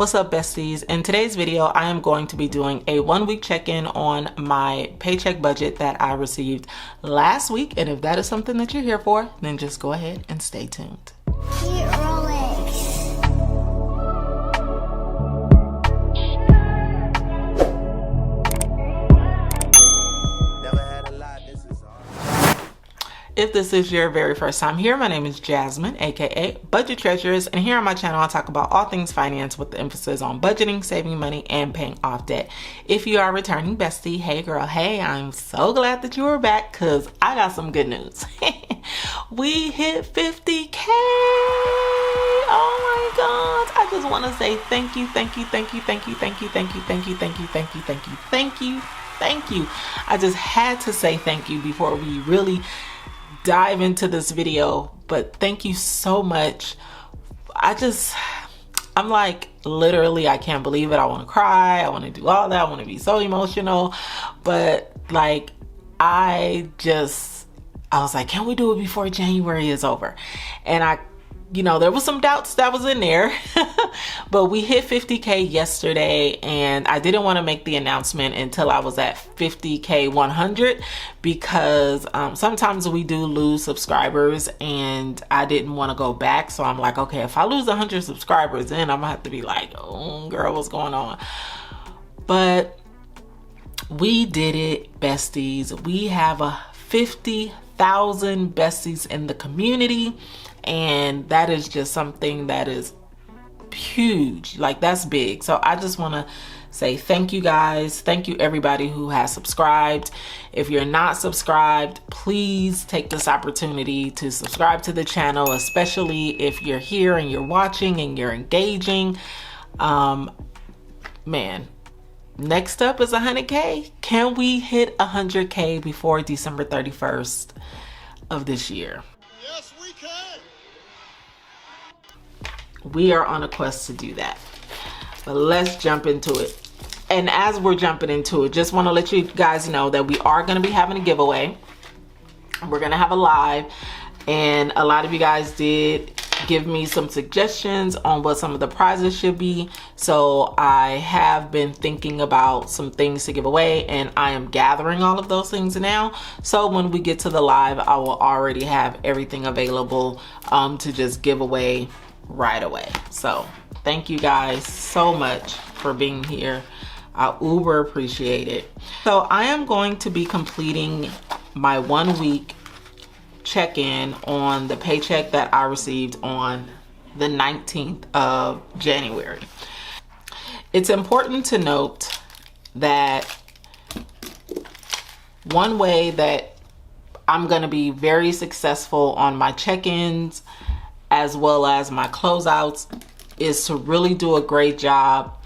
What's up, besties? In today's video, I am going to be doing a 1-week check-in on my paycheck budget that I received last week. And if that is something that you're here for, then just go ahead and stay tuned. If this is your very first time here, my name is Jasmine, aka Budget Treasures, and here on my channel I talk about all things finance with the emphasis on budgeting, saving money, and paying off debt. If you are a returning bestie, hey girl, hey, I'm so glad that you are back because I got some good news. We hit 50K! Oh my God! I just want to say thank you. I just had to say thank you before we really dive into this video, but thank you so much. I'm like, literally, I can't believe it. I want to cry. I want to do all that. I want to be so emotional, but like, I was like, can we do it before January is over? And there was some doubts that was in there, but we hit 50K yesterday, and I didn't want to make the announcement until I was at 50K 100 because sometimes we do lose subscribers, and I didn't want to go back. So I'm like, okay, if I lose 100 subscribers, then I'm gonna have to be like, oh girl, what's going on? But we did it, besties. We have 50,000 besties in the community. And that is just something that is huge. Like, that's big. So I just want to say thank you guys. Thank you everybody who has subscribed. If you're not subscribed, please take this opportunity to subscribe to the channel, especially if you're here and you're watching and you're engaging. Man, next up is 100K. Can we hit 100K before December 31st of this year? Yes, we can. We are on a quest to do that, but let's jump into it. And as we're jumping into it, just want to let you guys know that we are going to be having a giveaway. We're going to have a live, and a lot of you guys did give me some suggestions on what some of the prizes should be. So I have been thinking about some things to give away, and I am gathering all of those things now. So when we get to the live, I will already have everything available to just give away right away. So thank you guys so much for being here. I uber appreciate it. So I am going to be completing my 1-week check-in on the paycheck that I received on the 19th of January. It's important to note that one way that I'm going to be very successful on my check-ins as well as my closeouts is to really do a great job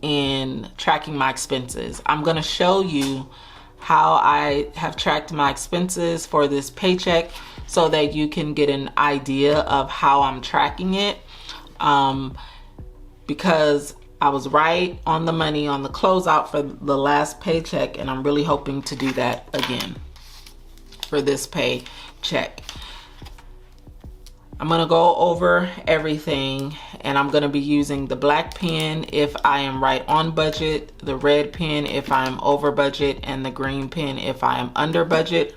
in tracking my expenses. I'm going to show you how I have tracked my expenses for this paycheck so that you can get an idea of how I'm tracking it, because I was right on the money on the closeout for the last paycheck, and I'm really hoping to do that again for this paycheck. I'm gonna go over everything, and I'm gonna be using the black pen if I am right on budget, the red pen if I'm over budget, and the green pen if I am under budget.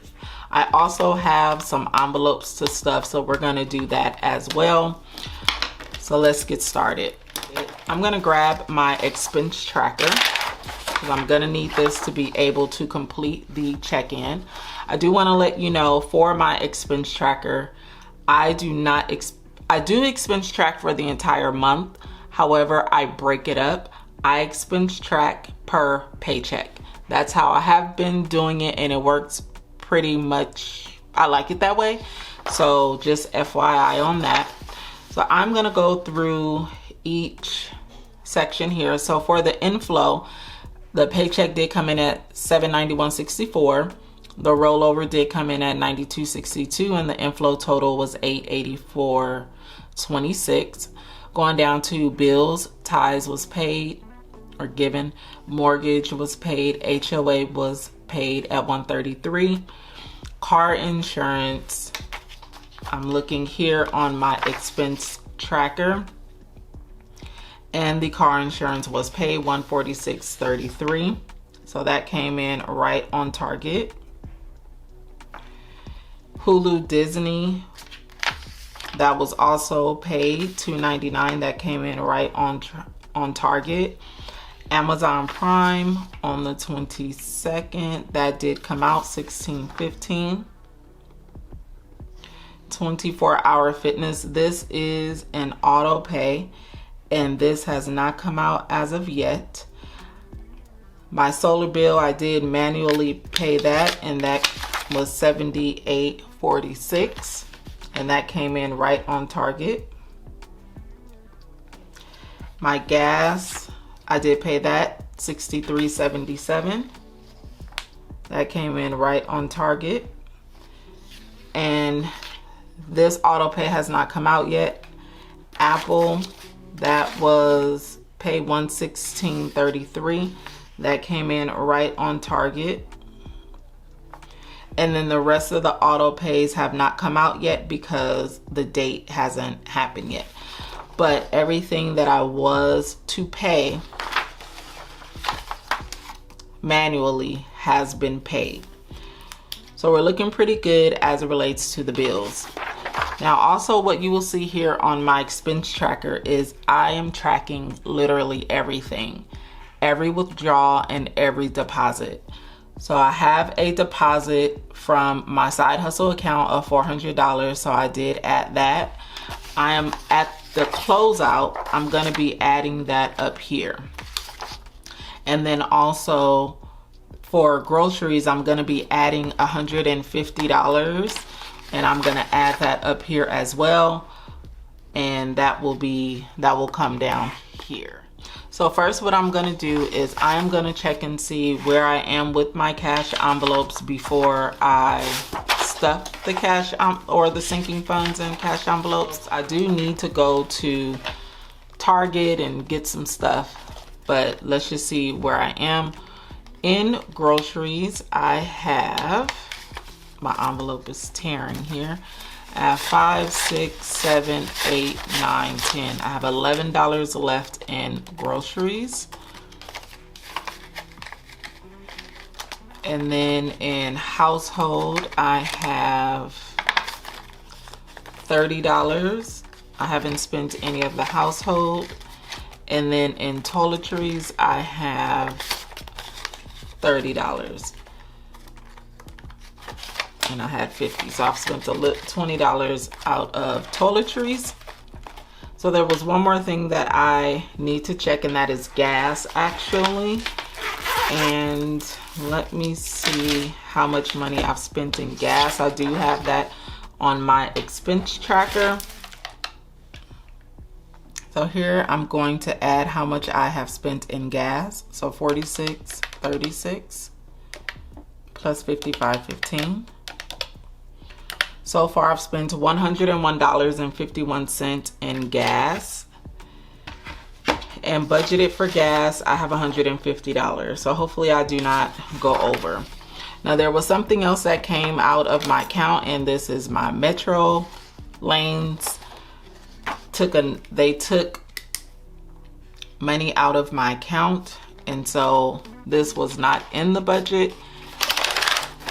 I also have some envelopes to stuff, so we're gonna do that as well. So let's get started. I'm gonna grab my expense tracker because I'm gonna need this to be able to complete the check-in. I do wanna let you know, for my expense tracker, I do expense track for the entire month. However, I break it up. I expense track per paycheck. That's how I have been doing it, and it works pretty much. I like it that way. So just FYI on that. So I'm gonna go through each section here. So for the inflow, the paycheck did come in at $791.64. The rollover did come in at $92.62, and the inflow total was $884.26. Going down to bills, tithes was paid or given, mortgage was paid, HOA was paid at $133. Car insurance, I'm looking here on my expense tracker, And the car insurance was paid $146.33. So that came in right on target. Hulu Disney, that was also paid $2.99. That came in right on target. Amazon Prime on the 22nd, that did come out $16.15. 24-Hour Fitness, this is an auto pay, and this has not come out as of yet. My solar bill, I did manually pay that, and that was $78.46, and that came in right on target. My gas, I did pay that $63.77. That came in right on target. And this auto pay has not come out yet. Apple, that was paid $116.33. That came in right on target. And then the rest of the auto pays have not come out yet because the date hasn't happened yet. But everything that I was to pay manually has been paid. So we're looking pretty good as it relates to the bills. Now also what you will see here on my expense tracker is I am tracking literally everything. Every withdrawal and every deposit. So I have a deposit from my side hustle account of $400. So I did add that. I am at the closeout. I'm going to be adding that up here. And then also for groceries, I'm going to be adding $150. And I'm going to add that up here as well. And that will come down here. So first what I'm going to do is I am going to check and see where I am with my cash envelopes before I stuff the cash or the sinking funds in cash envelopes. I do need to go to Target and get some stuff, but let's just see where I am. In groceries, I have, my envelope is tearing here. I have 5, 6, 7, 8, 9, 10. I have $11 left in groceries. And then in household, I have $30. I haven't spent any of the household. And then in toiletries, I have $30. And I had 50, so I've spent $20 out of toiletries. So there was one more thing that I need to check, and that is gas actually. And let me see how much money I've spent in gas. I do have that on my expense tracker. So here I'm going to add how much I have spent in gas. So 46.36 plus 55.15. So far I've spent $101.51 in gas, and budgeted for gas I have $150. So hopefully I do not go over. Now there was something else that came out of my account, and this is my Metro lanes. They took money out of my account, and so this was not in the budget,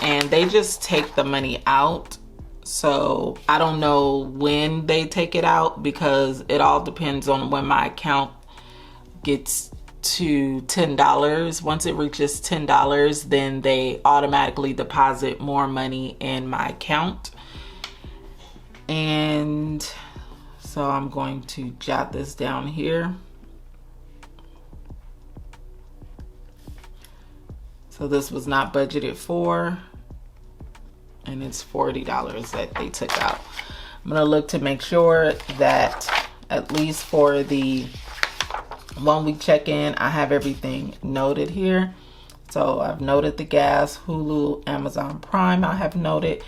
and they just take the money out. So I don't know when they take it out, because it all depends on when my account gets to $10. Once it reaches $10, then they automatically deposit more money in my account. And so I'm going to jot this down here. So this was not budgeted for, and it's $40 that they took out. I'm gonna look to make sure that at least for the 1 week check-in, I have everything noted here. So I've noted the gas, Hulu, Amazon Prime. I have noted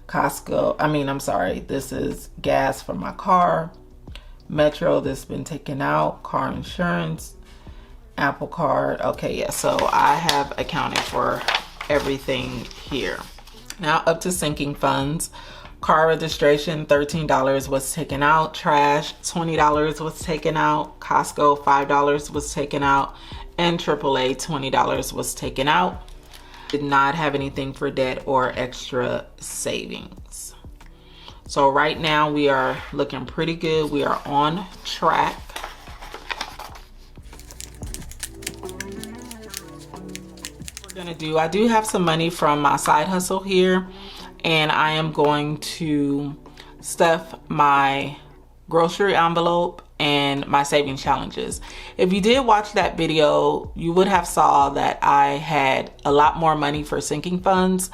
Costco. This is gas for my car. Metro, this has been taken out. Car insurance, Apple Card. Okay, yeah, so I have accounted for everything here. Now up to sinking funds. Car registration, $13 was taken out. Trash, $20 was taken out. Costco, $5 was taken out. And AAA, $20 was taken out. Did not have anything for debt or extra savings. So right now we are looking pretty good. We are on track. I do have some money from my side hustle here, and I am going to stuff my grocery envelope and my saving challenges. If you did watch that video, you would have saw that I had a lot more money for sinking funds.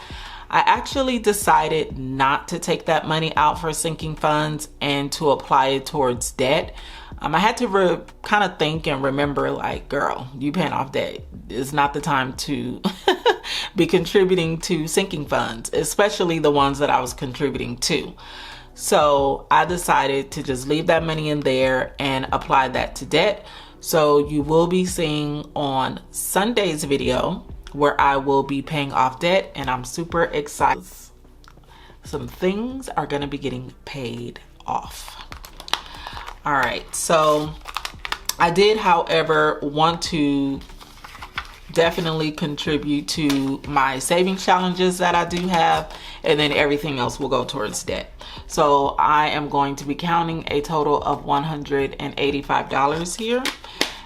I actually decided not to take that money out for sinking funds and to apply it towards debt. I had to kind of think and remember, like, girl, you paying off debt. It's not the time to be contributing to sinking funds, especially the ones that I was contributing to. So I decided to just leave that money in there and apply that to debt. So you will be seeing on Sunday's video where I will be paying off debt, and I'm super excited. Some things are going to be getting paid off. All right, so I did, however, want to definitely contribute to my savings challenges that I do have, and then everything else will go towards debt. So I am going to be counting a total of $185 here,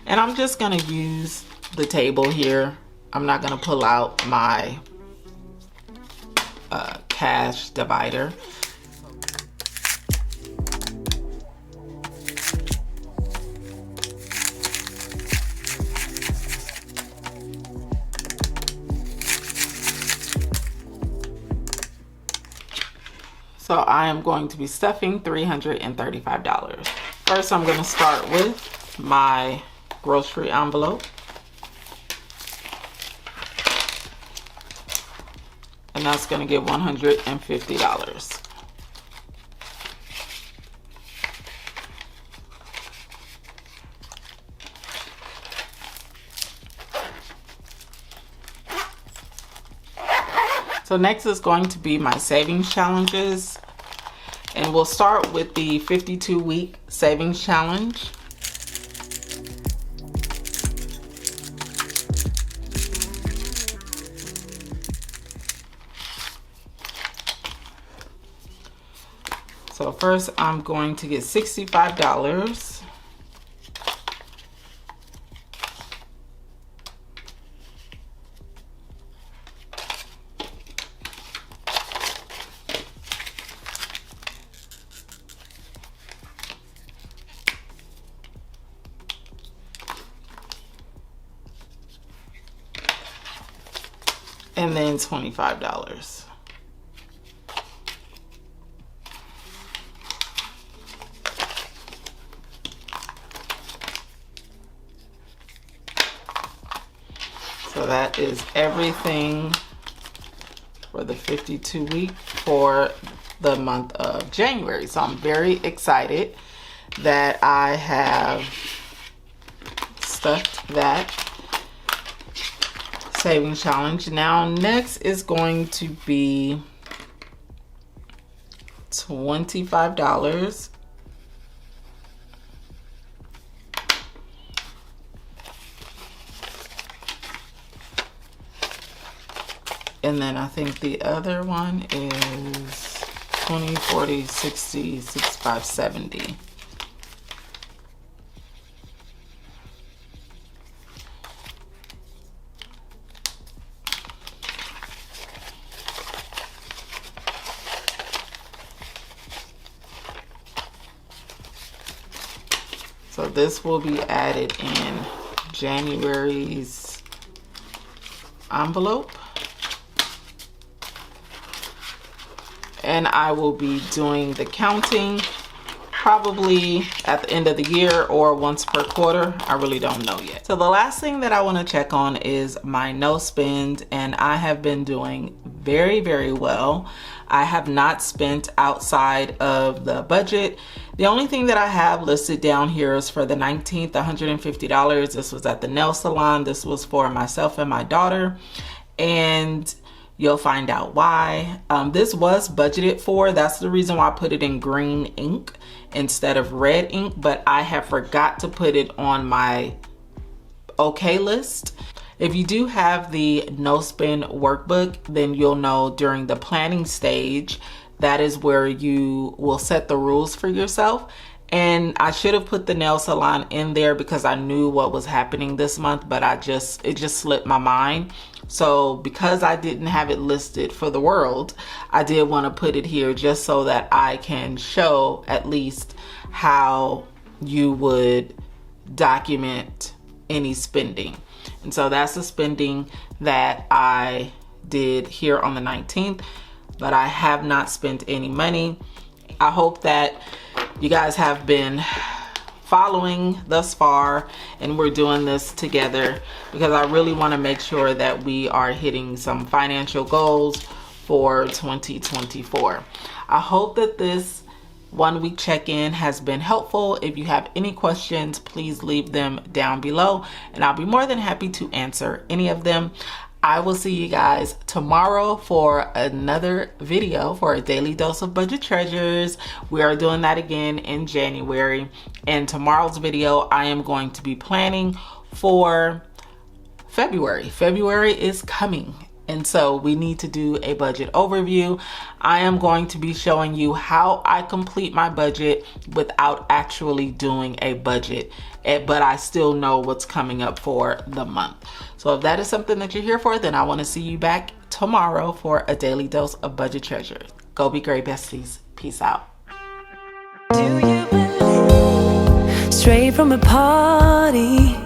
and I'm just going to use the table here. I'm not going to pull out my cash divider. So I am going to be stuffing $335. First, I'm going to start with my grocery envelope. And that's going to get $150. So next is going to be my savings challenges. And we'll start with the 52-week savings challenge. So first I'm going to get $65. And then $25. So that is everything for the 52 week for the month of January. So I'm very excited that I have stuffed that saving challenge. Now next is going to be $25. And then I think the other one is 20, 40, 60, 65, 70. So this will be added in January's envelope. And I will be doing the counting probably at the end of the year or once per quarter. I really don't know yet. So the last thing that I want to check on is my no spend, and I have been doing very, very well. I have not spent outside of the budget. The only thing that I have listed down here is for the 19th, $150. This was at the nail salon. This was for myself and my daughter. And you'll find out why. This was budgeted for. That's the reason why I put it in green ink instead of red ink, but I have forgot to put it on my okay list. If you do have the no spend workbook, then you'll know during the planning stage, that is where you will set the rules for yourself. And I should have put the nail salon in there because I knew what was happening this month, but it just slipped my mind. So because I didn't have it listed for the world, I did want to put it here just so that I can show at least how you would document any spending. And so that's the spending that I did here on the 19th, but I have not spent any money. I hope that you guys have been following thus far, and we're doing this together because I really want to make sure that we are hitting some financial goals for 2024. I hope that this 1 week check-in has been helpful. If you have any questions, please leave them down below and I'll be more than happy to answer any of them. I will see you guys tomorrow for another video for a daily dose of budget treasures. We are doing that again in January. And tomorrow's video, I am going to be planning for February. February is coming. And so we need to do a budget overview. I am going to be showing you how I complete my budget without actually doing a budget, but I still know what's coming up for the month. So if that is something that you're here for, then I want to see you back tomorrow for a daily dose of budget treasures. Go be great, besties. Peace out. Do you believe? Straight from a party